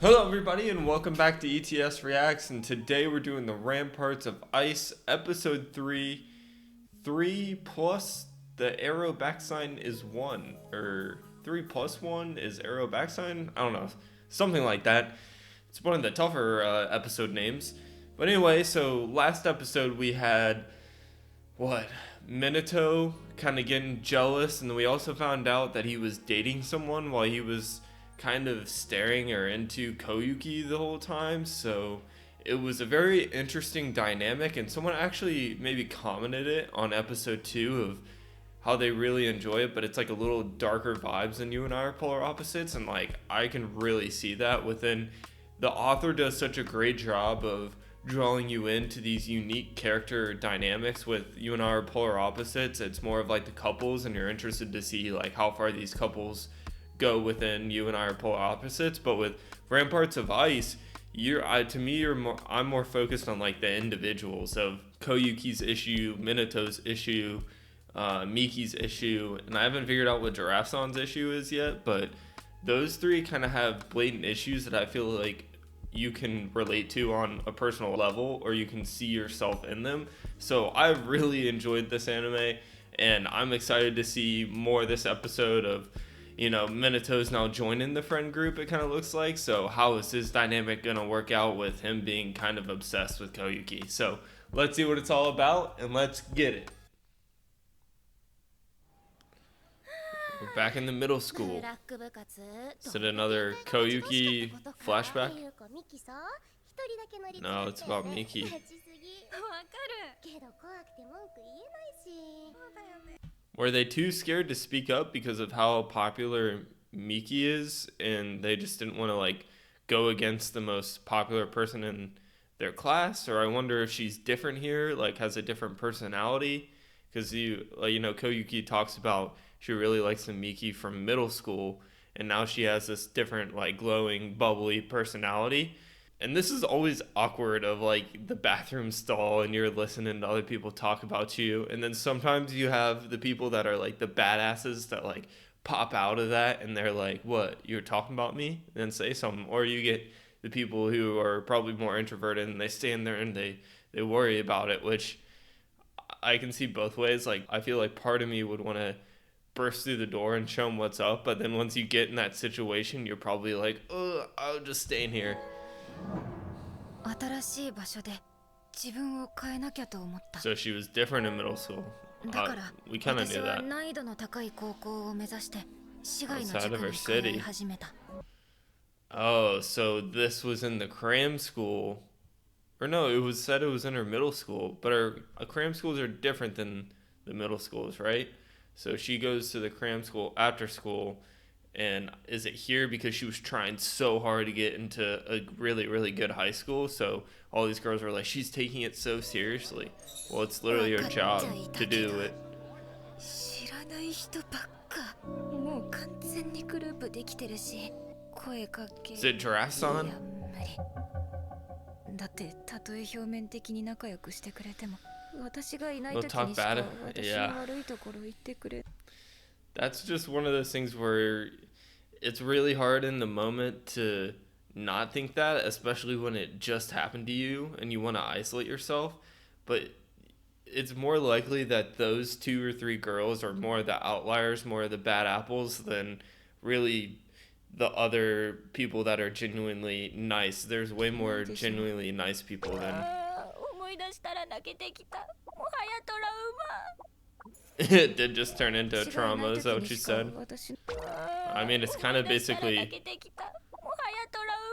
Hello everybody and welcome back to ETS Reacts, and today we're doing the Ramparts of Ice episode 3. 3 plus the arrow back sign is 1, or 3 plus 1 is arrow back sign? I don't know, something like that. It's one of the tougher episode names. But anyway, so last episode we had, Minato kind of getting jealous, and then we also found out that he was dating someone while he was kind of staring her into Koyuki the whole time. So it was a very interesting dynamic, and someone actually maybe commented it on episode 2 of how they really enjoy it, but it's like a little darker vibes than You and I Are Polar Opposites, and like I can really see that within the author does such a great job of drawing you into these unique character dynamics. With You and I Are Polar Opposites, it's more of like the couples, and you're interested to see like how far these couples go within You and I Are Polar Opposites. But with Ramparts of Ice, I'm more focused on like the individuals of Koyuki's issue, Minato's issue, Miki's issue, and I haven't figured out what Giraffe-san's issue is yet, but those three kind of have blatant issues that I feel like you can relate to on a personal level, or you can see yourself in them. So I've really enjoyed this anime, and I'm excited to see more of this episode of, Minato's now joining the friend group, it kind of looks like. So how is his dynamic going to work out with him being kind of obsessed with Koyuki? So let's see what it's all about, and let's get it. We're back in the middle school. Is it another Koyuki flashback? No, it's about Miki. Were they too scared to speak up because of how popular Miki is, and they just didn't want to like go against the most popular person in their class? Or I wonder if she's different here, like has a different personality, because Koyuki talks about she really likes the Miki from middle school, and now she has this different like glowing bubbly personality. And this is always awkward of like the bathroom stall and you're listening to other people talk about you, and then sometimes you have the people that are like the badasses that like pop out of that and they're like, what, you're talking about me? And then say something. Or you get the people who are probably more introverted and they stand there and they worry about it, which I can see both ways. Like I feel like part of me would want to burst through the door and show them what's up, but then once you get in that situation, you're probably like, oh, I'll just stay in here. So she was different in middle school. We kind of knew that. Outside of her city. Oh, so this was in the cram school. Or no, it was said it was in her middle school. But our cram schools are different than the middle schools, right? So she goes to the cram school after school. And is it here because she was trying so hard to get into a really, really good high school? So all these girls were like, she's taking it so seriously. Well, it's literally her job to do it. Is it Giraffe-san? We'll talk bad. Yeah. That's just one of those things where it's really hard in the moment to not think that, especially when it just happened to you and you want to isolate yourself. But it's more likely that those 2 or 3 girls are more of the outliers, more of the bad apples, than really the other people that are genuinely nice. There's way more genuinely nice people than... It did just turn into a trauma, is that what you said? I mean, it's kind of basically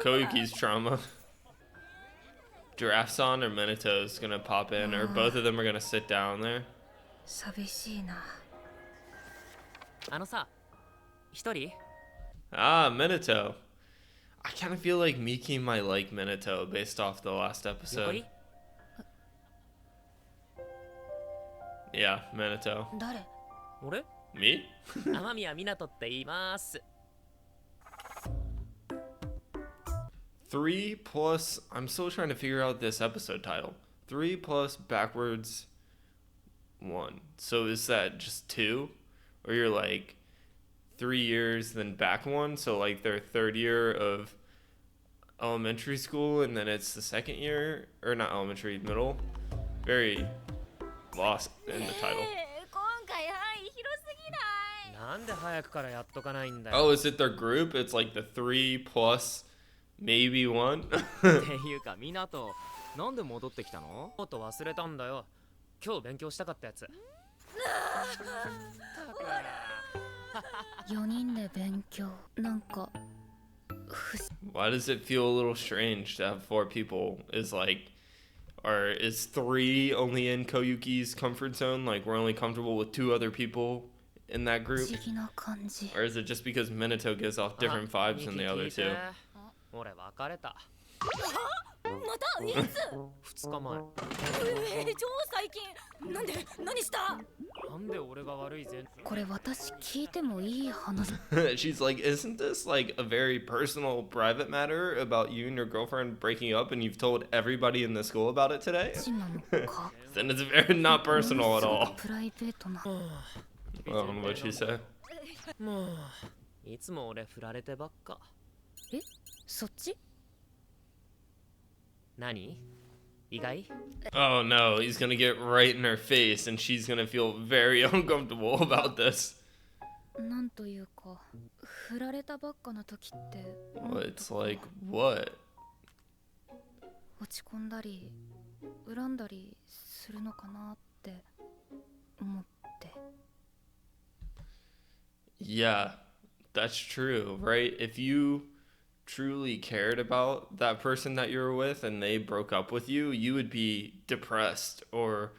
Koyuki's trauma. Giraffe-san or Minato is gonna pop in, or both of them are gonna sit down there. Ah, Minato. I kind of feel like Miki might like Minato based off the last episode. Yeah, Minato. Me? 天宮湊って言います。 3 plus... I'm still trying to figure out this episode title. 3 plus backwards 1. So is that just 2? Or you're like 3 years then back 1? So like their third year of elementary school, and then it's the second year, or not elementary, middle. Very lost in the title. 今回範囲広すぎないなんで早くからやっとかないんだよ Oh, is it their group? It's like the 3 plus maybe 1. っていうか港なんで戻ってきたの？ノート忘れたんだよ今日勉強したかったやつ4人で勉強なんか Why does it feel a little strange to have 4 people? Is 3 only in Koyuki's comfort zone? Like we're only comfortable with 2 other people in that 不 group? 思議な感じ Or is it just because Minato gives off different vibes than the other 2? 俺別れたまたいつ2日前超最近なんで何したなんで俺が悪いぜこれ私聞いてもいい話 She's like, isn't this like a very personal, private matter about you and your girlfriend breaking up and you've told everybody in the school about it today? なのか Then it's very not personal at all. プライベートな What'd she say? もういつも俺振られてばっかそっち何意外 Oh no, he's gonna get right in her face and she's gonna feel very uncomfortable about this. なんというか振られたばっかの時って Well, it's like, what? 落ち込んだり恨んだりするのかなって思って Yeah, that's true, right? If you truly cared about that person that you were with and they broke up with you, you would be depressed or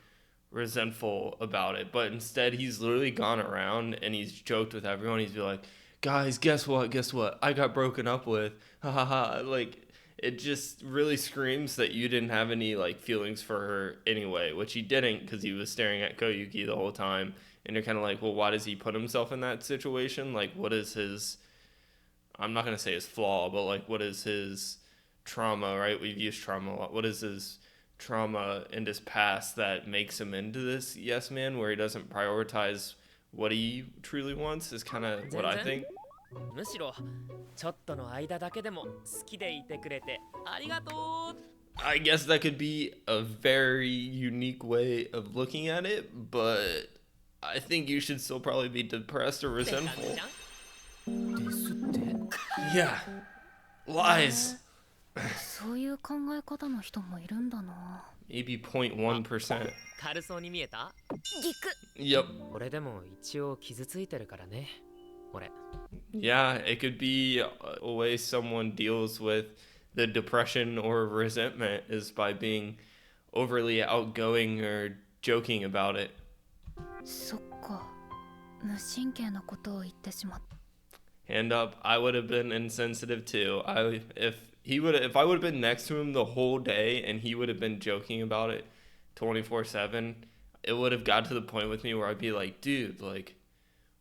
resentful about it. But instead, he's literally gone around and he's joked with everyone. He's be like, guys, guess what? Guess what? I got broken up with. Ha ha ha. Like, it just really screams that you didn't have any, like, feelings for her anyway, which he didn't because he was staring at Koyuki the whole time. And you're kind of like, well, why does he put himself in that situation? Like, what is his... I'm not going to say his flaw, but like what is his trauma, right? We've used trauma a lot. What is his trauma in his past that makes him into this yes man where he doesn't prioritize what he truly wants is kind of what I think. むしろちょっとの間だけでも好きでいてくれてありがとう I guess that could be a very unique way of looking at it, but I think you should still probably be depressed or って感じ resentful. じゃんですって Yeah. Lies. そういう考え方の人もいるんだな Maybe 0.1%. 軽そうに見えたぎく Yep. 俺でも一応傷ついてるからね俺 Yeah, it could be a way someone deals with the depression or resentment is by being overly outgoing or joking about it. そっか無神経なことを言ってしまった Hand up, I would have been insensitive too. If I would have been next to him the whole day and he would have been joking about it 24/7, it would have got to the point with me where I'd be like, dude, like,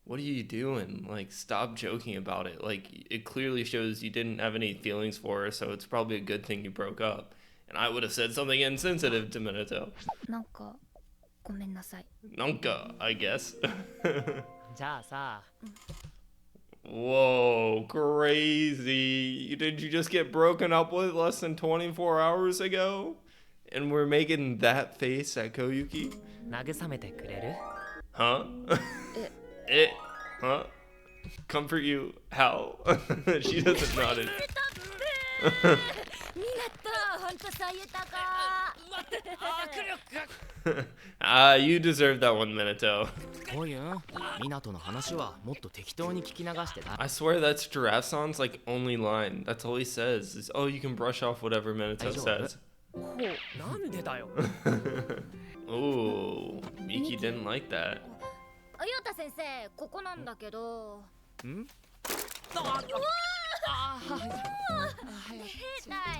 what are you doing? Like, stop joking about it. Like, it clearly shows you didn't have any feelings for her, so it's probably a good thing you broke up. And I would have said something insensitive to Minato. なんかごめんなさい Nonka, I guess. じゃあさ Whoa, crazy. Did you just get broken up with less than 24 hours ago? And we're making that face at Koyuki? 慰めてくれる Huh? Huh? Comfort you? How? She doesn't nod it. みなとほんとそういうとこ You deserve that one, Minato. こういう港の話はもっと適当に聞き流してた I swear that's Giraffe-san's like only line. That's all he says is, oh, you can brush off whatever Minato says. なんでだよ Ooh, Miki didn't like that. ゆうた先生ここなんだけど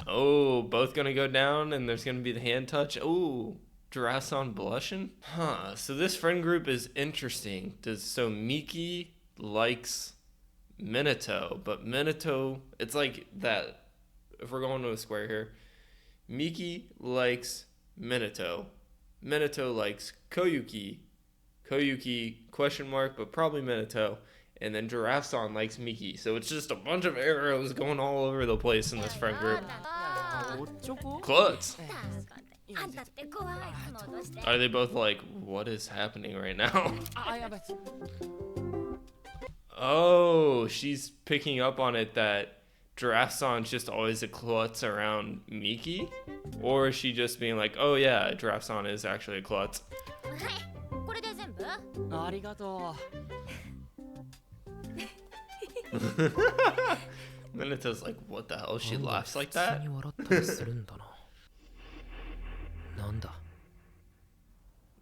Oh, both gonna go down and there's gonna be the hand touch. Ooh, Giraffe-san blushing? Huh, so this friend group is interesting. So Miki likes Minato, but Minato, it's like that. If we're going to a square here, Miki likes Minato. Minato likes Koyuki. Koyuki, question mark, but probably Minato. and then Giraffe-san likes Miki. So it's just a bunch of arrows going all over the place in this friend group. おっちょこ Klutz! あんたって怖いつもどうして Are they both like, what is happening right now? あやばい Oh, she's picking up on it that Giraffe-san's just always a klutz around Miki? Or is she just being like, oh yeah, Giraffe-san is actually a klutz? はいこれで全部ありがと Minato's like, what the hell? She う laughs like 普通 that? に笑ったりするんだななんだ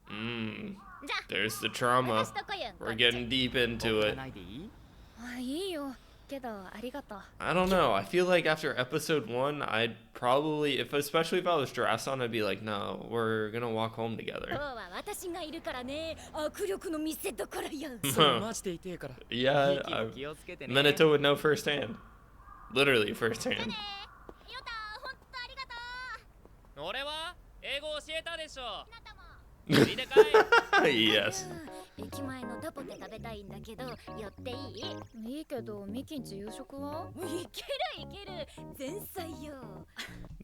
Mmm, じゃ there's the あ trauma. 私とこゆん We're getting deep into 送ら it. ないでいいあいいよけどありがとう I don't know. I feel like after episode 1, I'd probably, especially if I was Giraffe-san, I'd be like, no, we're gonna walk home 今日 together. は私がいるからね握力の見せ所やそれマジで痛えから Yeah, ミキも気をつけてね Minato would know firsthand. Literally firsthand. ヨタほんとありがとう俺は英語教えたでしょなたもついでかい Yes. 駅前のタポテ食べたいんだけど寄っていいいいけどミキんち夕食はいけるいける前菜よ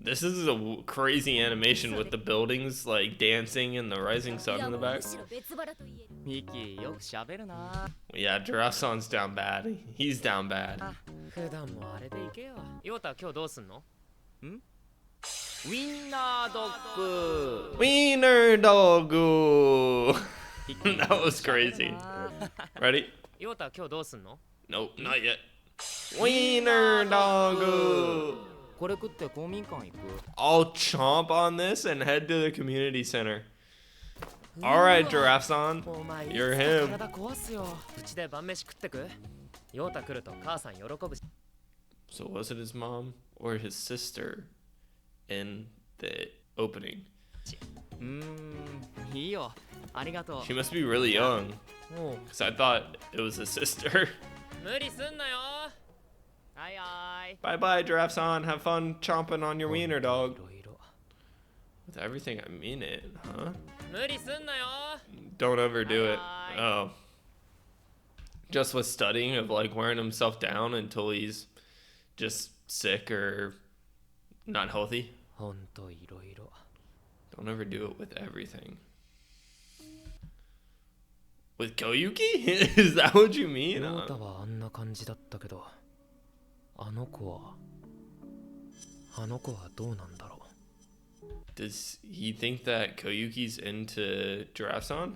This is a crazy animation with the buildings like dancing and the rising sun in the む back. しろ別腹と言えるミキよく喋るな Yeah, Giraffe-san's down bad. He's down bad. 普段もあれでいけよヨタ今日どうすんのウィンナードッグ Wiener doggo. That was crazy. Ready? ヨタ今日どうすんの Nope, not yet. Wiener doggo. これ食って公民館行く I'll chomp on this and head to the community center. Alright, Giraffe-san. お前 You're いつ him. か体壊すようちで晩飯食ってくヨタ来ると母さん喜ぶし So was it his mom or his sister in the opening? いいよありがとう She must be really young. もう Because I thought it was a sister. 無理すんなよはいはい Bye bye, Giraffe-san. Have fun chomping on your wiener い dog. ろいろ With everything, I mean it, huh? 無理すんなよ Don't ever do it. Bye. Oh. Just with studying of like wearing himself down until he's just sick or not healthy. ほんといろいろ Don't ever do it with everything. With Koyuki? Is that what you mean? ヨタはあんな感じだったけどあの子はどうなんだろ Does he think that Koyuki's into Giraffe-san? う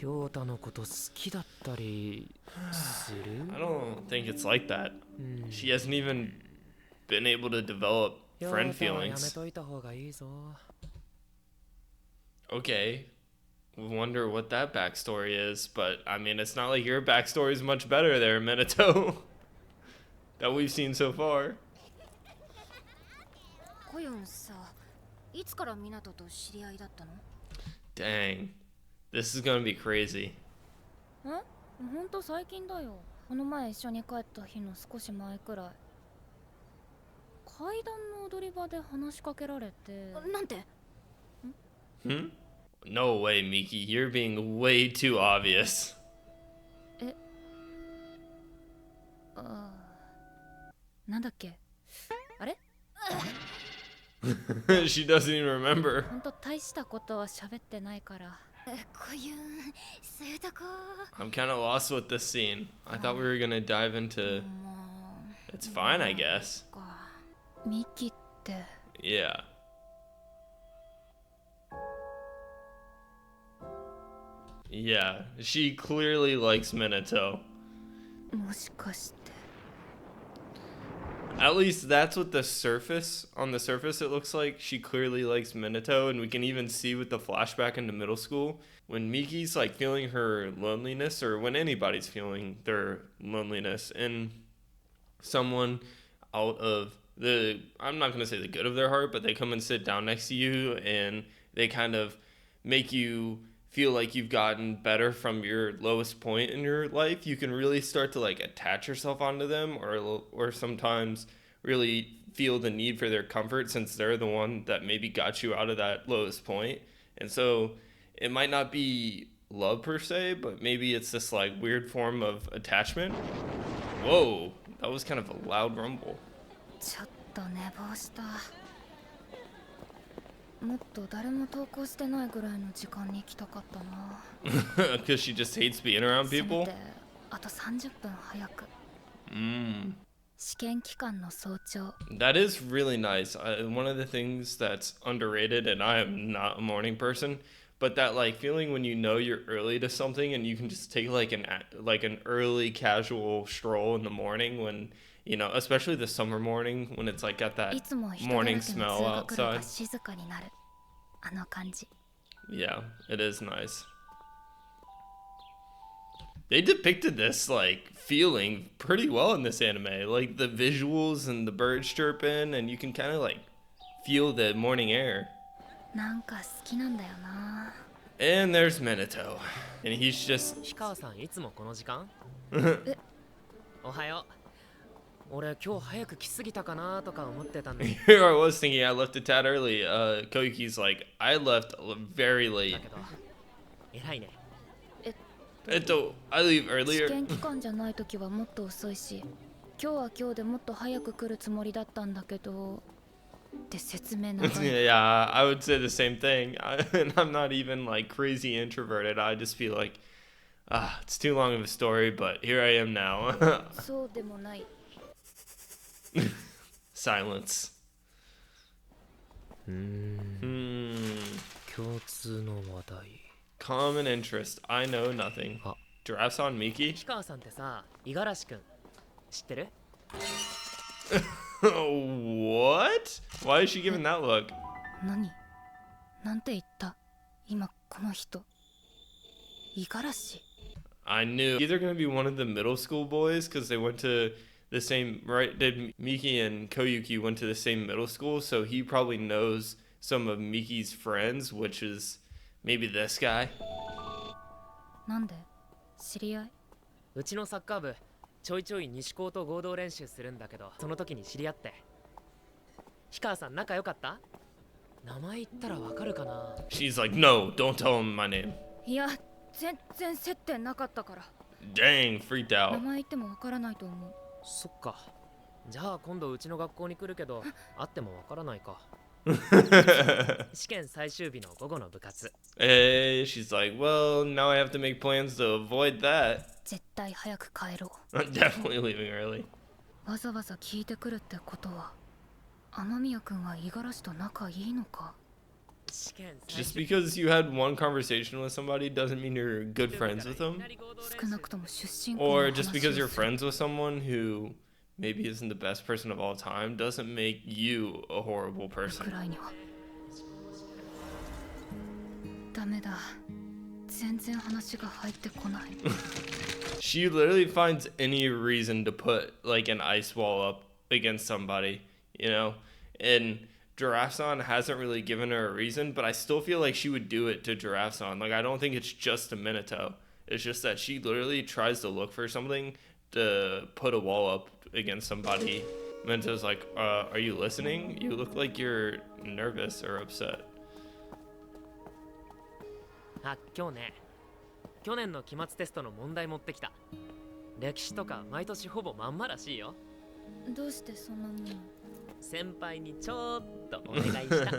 ヨタのこと好きだったりする I don't think it's like that. She hasn't even been able to develop ヨ friend タはやめ feelings. といた方がいいぞ Okay. Wonder what that backstory is, but I mean, it's not like your backstory is much better there, Minato. That we've seen so far. コヨンさいつからミナトと知り合いだったの Dang. This is gonna be crazy. ほんと最近だよこの前一緒に帰った日の少し前くらい階段の踊り場で話しかけられてなんて Hmm? No way, Miki. You're being way too obvious. なんだっけあれ She doesn't even remember. ほんと大したことは喋ってないからこゆんそういうとこ I'm kind of lost with this scene. I thought we were gonna dive into. も It's fine, I guess. うかミキって Yeah. Yeah, she clearly likes Minato. もしかして At least that's what on the surface it looks like. She clearly likes Minato, and we can even see with the flashback into middle school when Miki's like feeling her loneliness, or when anybody's feeling their loneliness, and someone out of I'm not going to say the good of their heart, but they come and sit down next to you and they kind of make you feel like you've gotten better from your lowest point in your life. You can really start to like attach yourself onto them, or sometimes really feel the need for their comfort, since they're the one that maybe got you out of that lowest point. And so it might not be love per se, but maybe it's this like weird form of attachment. Whoa, that was kind of a loud rumble. ちょっと寝坊した。もっと誰も投稿してないぐらいの時間に行きたかったな。Because she just hates being around せめ people. てあと30分早く。Mm. 試験期間の早朝。 That is really nice. One of the things that's underrated, and I am not a morning person, but that like feeling when you know you're early to something and you can just take like an early casual stroll in the morning when, you know, especially the summer morning when it's like got that いつも人だら morning けの smell 通学路 outside. が静かになる。あの感じ。 Yeah, it is nice. They depicted this like feeling pretty well in this anime. Like the visuals and the birds chirping, and you can kind of like feel the morning air. なんか好きなんだよな。 And there's Minato, and he's just 氷川さんいつもこの時間おはよう。俺今日早く来すぎたかなとか思ってたんだ here I was thinking I left a tad early. Koyuki's like, I left very late. けど偉いね。I leave 試 earlier. 験期間じゃない時はもっと遅いし、今日は今日でもっと早く来るつもりだったんだけどって説明長い。 Yeah, I would say the same thing. And I'm not even like crazy introverted. I just feel like, it's too long of a story, but here I am now. そうでもない。 Silence. 共通の話題。 Common interest. I know nothing. Ah. Giraffes on Miki? 氷川さんってさ、五十嵐くん知ってる？ What? Why is she giving that look? 何？なんて言った？今この人。五十嵐？ I knew either going to be one of the middle school boys because they went to the same, right? Did Miki and Koyuki went to the same middle school, so he probably knows some of Miki's friends, which is maybe this guy. なんで？知り合い？うちのサッカー部ちょいちょい西高と合同練習するんだけど、その時に知り合って。氷川さん仲良かった？名前言ったらわかるかな？ She's like, no, don't tell him my name. いや、全然接点なかったから。 Dang, freaked 名 out. 前言ってもわからないと思う。そっか。じゃあ今度うちの学校に来るけど、会ってもわからないか。試験最終日の午後の部活。Hey, she's like, well, now I have to make plans to avoid that. 絶対早く帰ろ I'm definitely leaving early. う。わざわざ聞いてくるってことは、雨宮君は五十嵐と仲いいのか？試験最 Just 終日。 because you had one conversation with somebody doesn't mean you're good friends with them. 少なくとも出身校の Or 話 just を because す you're る。 friends with someone who maybe isn't the best person of all time doesn't make you a horrible く person. らいには。ダメだ。全然話が入ってこない。 She literally finds any reason to put like an ice wall up against somebody, you know? And Giraffe-san hasn't really given her a reason, but I still feel like she would do it to Giraffe-san. Like, I don't think it's just a Minato. It's just that she literally tries to look for something to put a wall up against somebody. Minato's like, are you listening? You look like you're nervous or upset. あ、今日ね、去年の期末テストの問題持ってきた。歴史とか毎年ほぼまんまらしいよ。どうしてそんなもん？先輩にちょっとお願いした。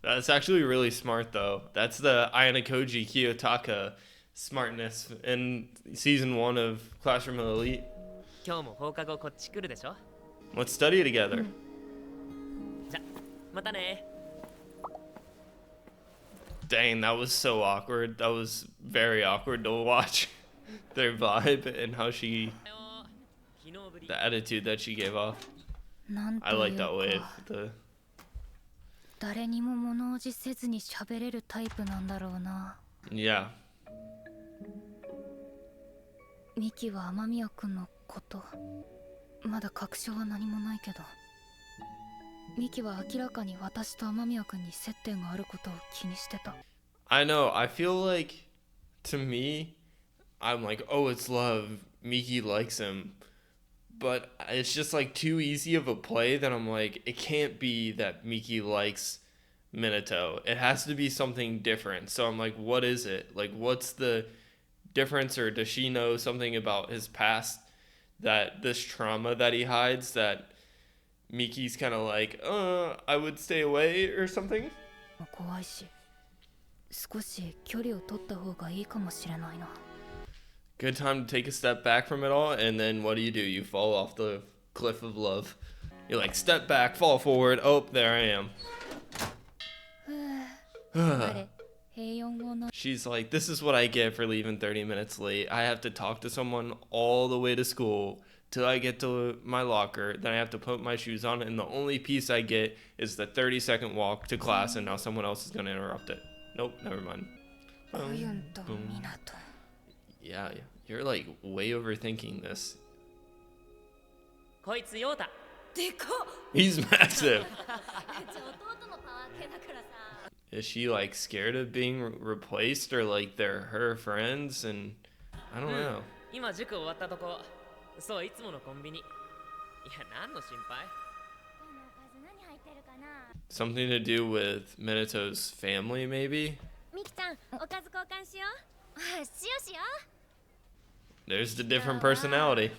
That's actually really smart, though. That's the Ayanokoji Kiyotaka smartness in season 1 of Classroom Elite. 今日も放課後こっち来るでしょ。 Let's study together. じゃ、またね。 Dang, that was so awkward. That was very awkward to watch their vibe and how she, 昨日ぶり。 the attitude that she gave off. なんと I いう like that way. か、 The 誰にも物おじせずに喋れるタイプなんだろうな。 yeah. ミキは雨宮君のこと、まだ確証は何もないけど、ミキは明らかに私と雨宮君に接点があることを気にしてた。 I know. I feel like, to me, I'm like, oh, it's love. Miki likes him. But it's just like too easy of a play that I'm like, it can't be that Miki likes Minato. It has to be something different. So I'm like, what is it? Like, what's the difference? Or does she know something about his past, that this trauma that he hides, that Miki's kind of like, I would stay away or something? 怖いし、少し距離を取った方がいいかもしれないな。Good time to take a step back from it all, and then what do? You fall off the cliff of love. You're like, step back, fall forward. Oh, there I am. She's like, this is what I get for leaving 30 minutes late. I have to talk to someone all the way to school till I get to my locker. Then I have to put my shoes on, and the only piece I get is the 30-second walk to class, and now someone else is going to interrupt it. Nope, never mind. Yeah, you're like way overthinking this. こいつヨータ。 He's massive. Is she like scared of being replaced, or like they're her friends? And I don't know. 今塾終わったとこ。そう、いつものコンビニ。いや、何の心配？ Something to do with Minato's family, maybe? ミキちゃん、おかず交換しよう。しようしよ There's the different personality.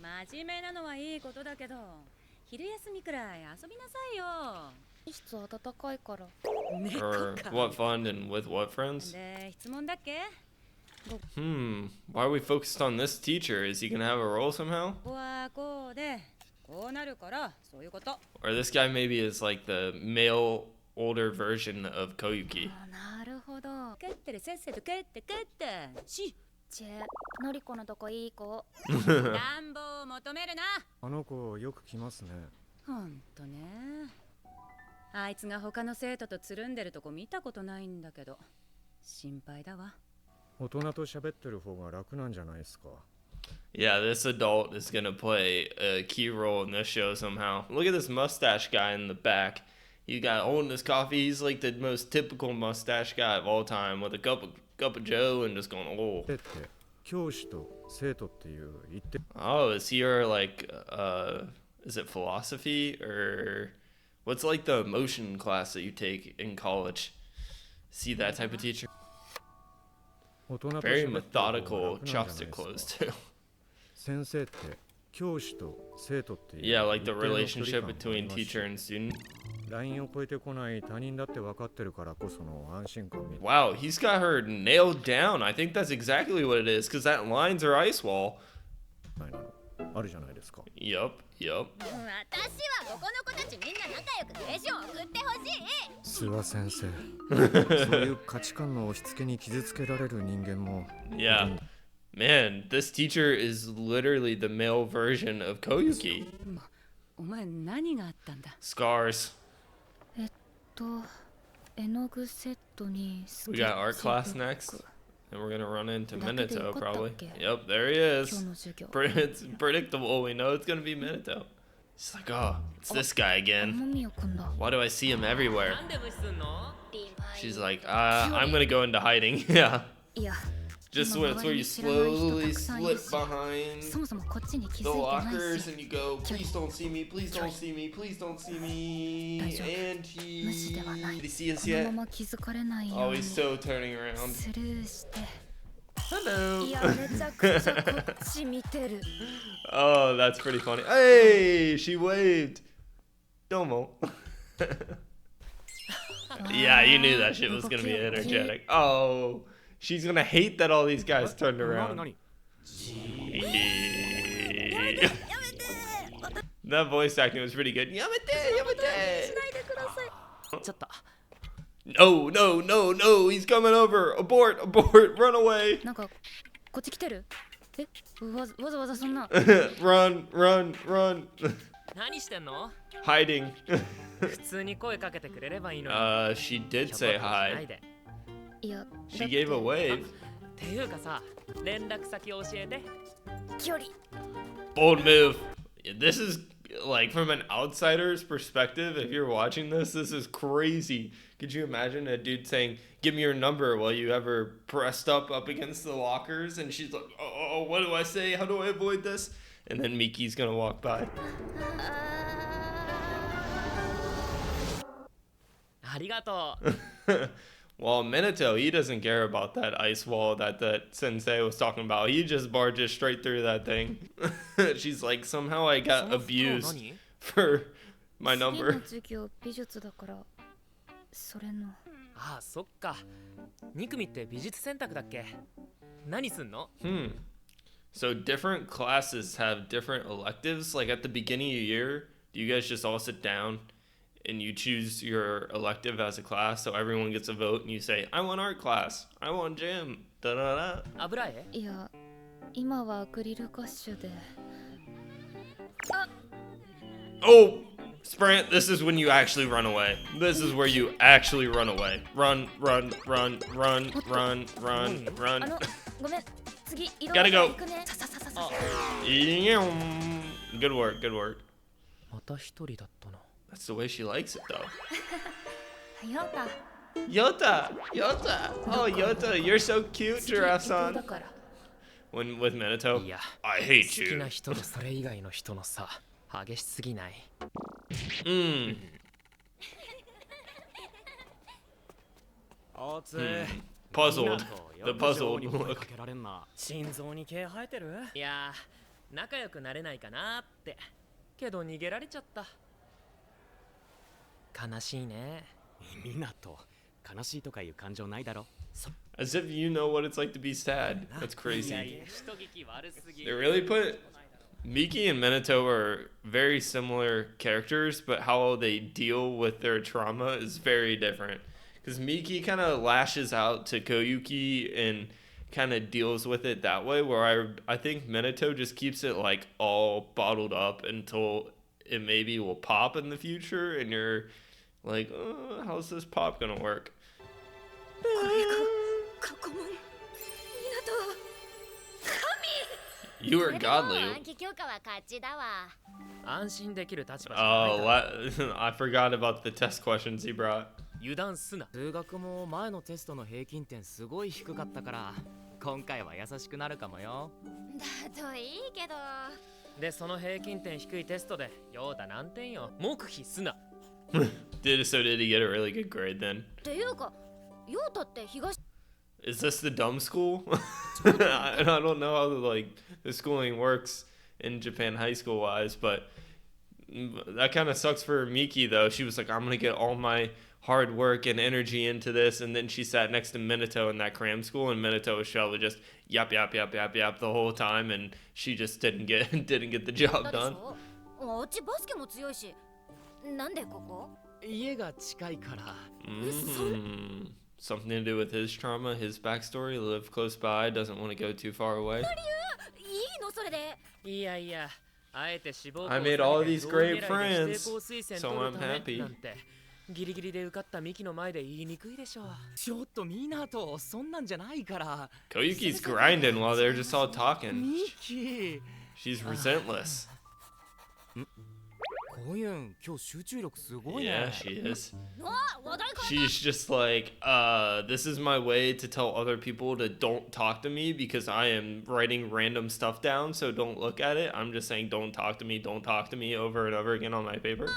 真面目なのはいいことだけど、昼休みくらい遊びなさいよ。室暖かいから。 Or what fun and with what friends? で、質問だっけ？ Why are we focused on this teacher? Is he gonna have a role somehow? ここはこうで、こうなるから、そういうこと。 Or this guy maybe is like the male older version of Koyuki. なるほど。蹴ってるせっせと蹴って蹴って。し。チェ、のりこのとこいい子。暖房を求めるな。あの子よく来ますね。ほんとね。あいつが他の生徒とつるんでるとこ見たことないんだけど、心配だわ。大人と喋ってる方が楽なんじゃないですか。Yeah, this adult is gonna play a key role in this show somehow. Look at this mustache guy in the back. He got holding his coffee. He's like the most typical mustache guy of all time, with a cup of Joe and just going, oh. って教師と生徒っていう言って。 Oh, is he your like is it philosophy, or what's like the emotion class that you take in college? See that type of teacher? Very methodical, juxtaposed too. 先生って教師と生徒っていう。 Yeah, like the relationship between teacher and student. ラインを越えてこない他人だって分かってるからこその安心感みたい。 Wow, he's got her nailed down. I think that's exactly what it is, because that line's her ice wall. あるじゃないですか。 Yup. 私はここの子たちみんな仲良く青春を送ってほしい。諏訪先生。そういう価値観の押し付けに傷つけられる人間も。 Yeah. Man, this teacher is literally the male version of Koyuki. お前何があったんだ？ Scars. 絵の具セットに We got art class next, and we're gonna run into Minato probably. Yep, there he is. It's predictable. We know it's gonna be Minato. She's like, oh, it's this guy again. Why do I see him everywhere? なんで無視すんの？ She's like, I'm gonna go into hiding. Yeah. Just it's where you slowly slip behind the lockers and you go, please don't see me, please don't see me, please don't see me. And did he see us yet? Oh, he's still turning around. Hello. Oh, that's pretty funny. Hey, she waved. Domo. Yeah, you knew that shit was gonna be energetic. Oh. She's gonna hate that all these guys turned around. That voice acting was pretty good. Yamete! No, he's coming over. Abort, run away. なんかこっち来てる？わざわざそんな。Run. 何してんの？ Hiding. 普通に声かけてくれればいいのに。She did say hi. She gave a wave. ていうかさ、連絡先教えて。距離。 Bold move. This is like from an outsider's perspective. If you're watching this is crazy. Could you imagine a dude saying, "Give me your number," while you ever pressed up against the lockers? And she's like, "Oh, what do I say? How do I avoid this?" And then Miki's gonna walk by. ありがとう。 Well, Minato, he doesn't care about that ice wall that sensei was talking about. He just barges straight through that thing. She's like, somehow I そ got の袋 abused 何？ for my 次の number. 授業美術だからそれのああ、そっか。2組って美術選択だっけ？何すんの？ So different classes have different electives. Like at the beginning of the year, do you guys just all sit down and you choose your elective as a class? So everyone gets a vote and you say, I want art class. I want gym. Da da da. 油絵？いや今はアクリルガッシュで Oh, Sprint, this is when you actually run away. This is where you actually run away. Run, run, run, run, run, run, あ run. のごめん次移動 Gotta go. 行くねさささささ Good work, good work. また一人だったな。 That's the way she likes it though. ヨタ Yota, Yota. Oh, Yota, you're so cute, 次移動だ Giraffe-san. から When with Minato, いや、 I 好 hate き you. な人とそれ以外の人の差、激しすぎない？ Mm. あつい Puzzled. The puzzled に声 look. かけられんな。心臓に毛生えてる？いやー、仲良くなれないかなって。けど逃げられちゃった。悲しいね。みなと悲しいとかいう感情ないだろ。 As if you know what it's like to be sad. That's いやい crazy. や、人聞き悪すぎ They really put Miki and Minato are very similar characters, but how they deal with their trauma is very different. Because Miki kind of lashes out to Koyuki and kind of deals with it that way, where I think Minato just keeps it like all bottled up until it maybe will pop in the future, and you're like, how's this pop gonna work? これが過去問港 You そ are れでも godly. 暗記強化は勝ちだわ。安心できる立場じゃない Oh, から I forgot about the test questions he brought. 油断すな。数学も前のテストの平均点すごい低かったから今回は優しくなるかもよ。だといいけど。で、その平均点低いテストで、ヨータ何点よ。黙秘すな。 Did he get a really good grade then? っていうか、ヨータって東 Is this the dumb school? I don't know how like the schooling works in Japan high school wise, but that kind of sucks for Miki though. She was like, I'm gonna get all my hard work and energy into this, and then she sat next to Minato in that cram school, and Minato was probably just yap yap yap yap yap the whole time, and she just didn't get the だ job でし done. ょ。あっちバスケも強いし。なんでここ？家が近いから。 Something to do with his trauma, his backstory. Live close by, doesn't want to go too far away. いいのそれで。いやいや、あえて志望校 I made all を避け these て great 同狙いで friends, 指定校推薦 so 取 I'm るため happy. なんてギリギリで受かったミキの前で言いにくいでしょ。ちょっとみなとそんなんじゃないから。 Koyuki's grinding while they're just all talking. ミキ She's resentless. こういうん今日集中力すごい Yeah, ね。 she is. あ、話題変え She's just like, this is my way to tell other people to don't talk to me because I am writing random stuff down, so don't look at it. I'm just saying don't talk to me over and over again on my paper.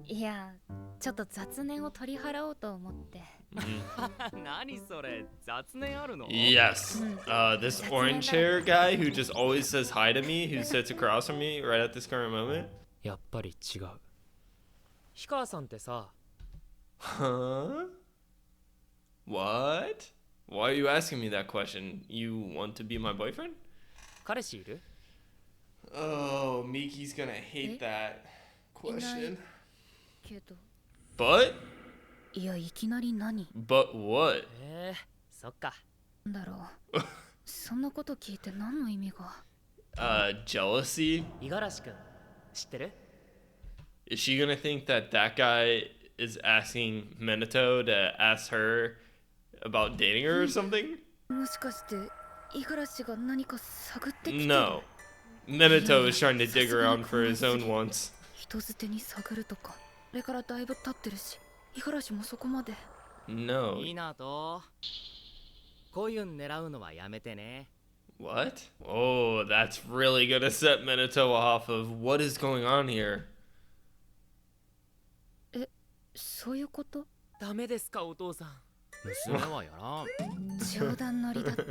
いやちょっと雑念を取り払おうと思って 何それ雑念あるの？ Yes. This orange hair guy who just always says hi to me, who sits across from me right at this current moment. やっぱり違う。氷川さんってさ、 Huh? What? Why are you asking me that question? You want to be my boyfriend? 彼氏いる？ Oh, Miki's gonna hate that question. けど But? いやいきなり何 But what? そっか。だろうそんなこと聞いて何の意味が Jealousy? 五十嵐くん、知ってる？ Is she gonna think that that guy is asking Minato to ask her about dating her or something? もしかして五十嵐が何か探ってきて No. Minato is trying to dig around for his own wants. 人づてに探るとかあれからだいぶ経ってるし五十嵐もそこまで No. みなとこういうん狙うのはやめてね。 What? Oh, that's really gonna set Minato off of what is going on here. そういうことダメですかお父さん。娘はやらん。冗談乗りだった。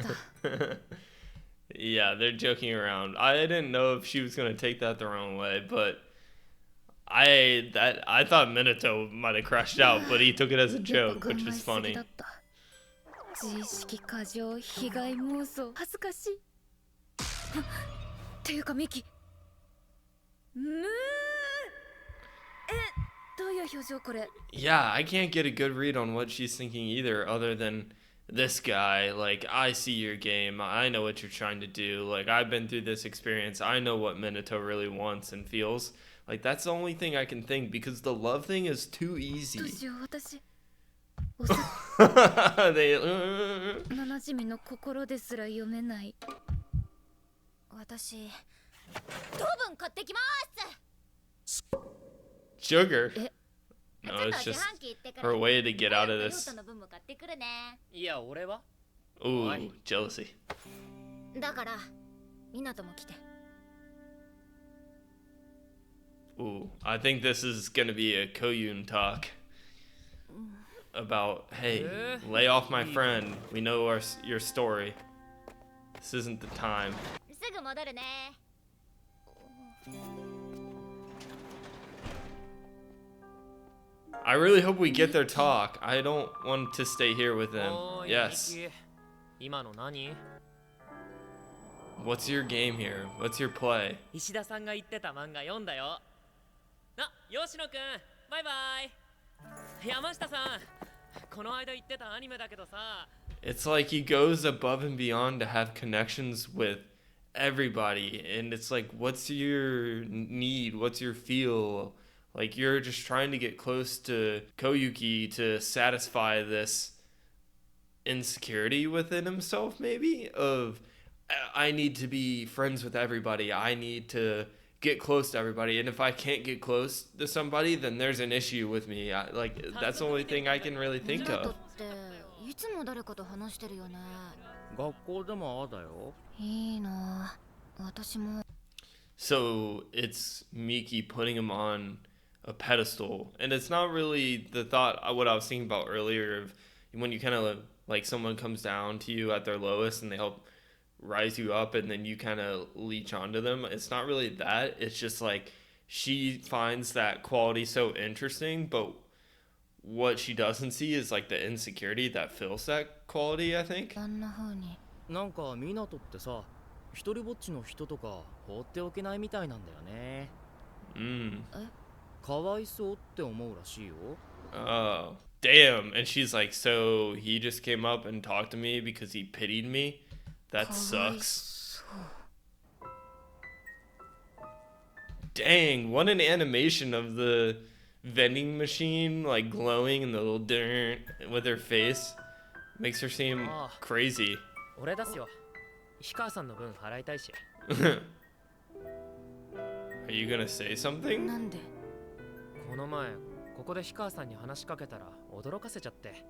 Yeah, they're joking around. I didn't know if she was gonna take that the wrong way, but I thought Minato might have crashed out, but he took it as a やっ joke, ぱ考 which え was すぎ funny. だった。自意識過剰、被害妄想、恥ずかしい。っていうかミキ、どういう表情これ。 Yeah, I can't get a good read on what she's thinking either, other than this guy. Like, I see your game. I know what you're trying to do. Like, I've been through this experience. I know what Minato really wants and feels. Like, that's the only thing I can think because the love thing is too どう easy. しよう私。 They. 幼馴染の心ですら読めない。私糖分買ってきます。 Sugar. え、 No, ちょっ it's と自 just 販機行ってから her way to get out of ヨ this. ートの分も買ってくるね。いや俺は Ooh, jealousy. だから湊も来て。 Ooh, I think this is gonna be a Koyun talk about, hey, lay off my friend. We know your story. This isn't the time. すぐ戻るね。 I really hope we get their talk. I don't want to stay here with them. おーい Yes. ミキ今の何？ What's your game here? What's your play? 石田さんが言ってた漫画読んだよ。あ、吉野くんバイバイ。山下さんこの間言ってたアニメだけどさ。 It's like he goes above and beyond to have connections with everybody. And it's like, what's your need? What's your feel? Like, you're just trying to get close to Koyuki to satisfy this insecurity within himself, maybe? Of, I need to be friends with everybody. I need to get close to everybody. And if I can't get close to somebody, then there's an issue with me. That's the only thing I can really think 湊っ of. ていつも誰かと話してるよね。学校でもああだよ。いいな。私も。 So it's Miki putting him on a pedestal, and it's not really the thought what I was thinking about earlier of when you kind of like someone comes down to you at their lowest and they help rise you up and then you kind of leech onto them. It's not really that. It's just like she finds that quality so interesting, but what she doesn't see is like the insecurity that fills that quality, I think. あんな風に。なんか湊ってさ、一人ぼっちの人とか放っておけないみたいなんだよね。かわいそうって思うらしいよ。 Oh, damn. And she's like, so he just came up and talked to me because he pitied me? That sucks. Dang, what an animation of the vending machine like glowing and the little dirt with her face. Makes her seem crazy. 俺出すよ。氷川さんの分払いたいし。 Are you gonna say something? なんで？この前ここで氷川さんに話しかけたら驚かせちゃって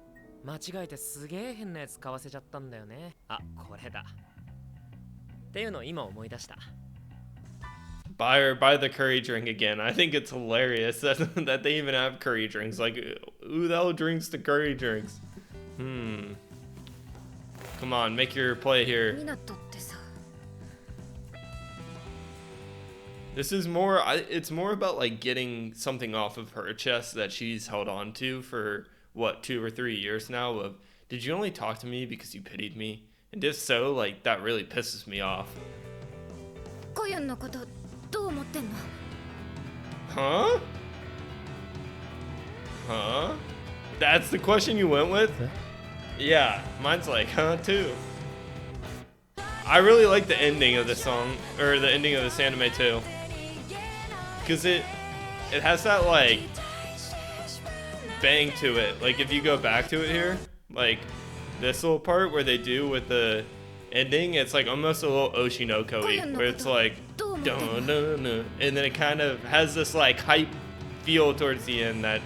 間違えてすげえ変なやつ買わせちゃったんだよね。あ、これだ。っていうのを今思い出した。 Buy the curry drink again. I think it's hilarious that they even have curry drinks. Like, who the hell drinks the curry drinks? Come on, make your play here. 湊ってさ。 This is more, it's more about like getting something off of her chest that she's held on to for what, 2 or 3 years now of, did you only talk to me because you pitied me? And if so, like, that really pisses me off. コユンのことどう思ってんの？ Huh? Huh? That's the question you went with? Yeah, mine's like, huh, too. I really like the ending of this song, or the ending of this anime too. Because it has that, like, bang to it. Like, if you go back to it here, like, this little part where they do with the ending, it's like almost a little Oshinoko-y, where it's like, dun, dun, dun, and then it kind of has this, like, hype feel towards the end that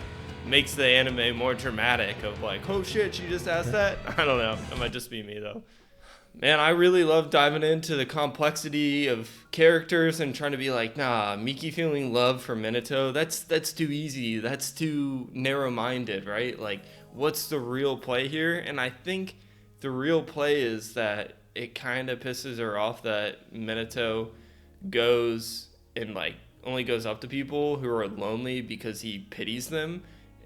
makes the anime more dramatic of like, oh shit, she just asked that? I don't know. It might just be me, though. man, I really love diving into the complexity of characters and trying to be like, nah, Miki feeling love for Minato, that's too easy. That's too narrow-minded, right? Like, what's the real play here? And I think the real play is that it kind of pisses her off that Minato goes and like only goes up to people who are lonely because he pities them.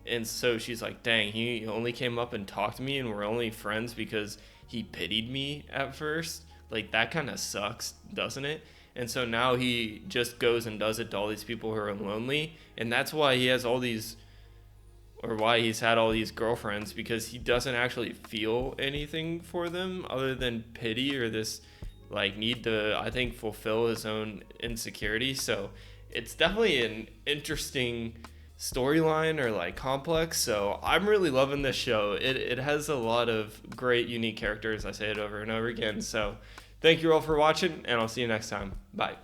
And so she's like, dang, he only came up and talked to me and we're only friends because he pitied me at first. Like, that kind of sucks, doesn't it? And so now he just goes and does it to all these people who are lonely. And that's why he has all these, or why he's had all these girlfriends, because he doesn't actually feel anything for them other than pity or this like need to, I think, fulfill his own insecurity. So it's definitely an interesting storyline or like complex. So I'm really loving this show. It has a lot of great unique characters. I say it over and over again. So thank you all for watching, and I'll see you next time. Bye.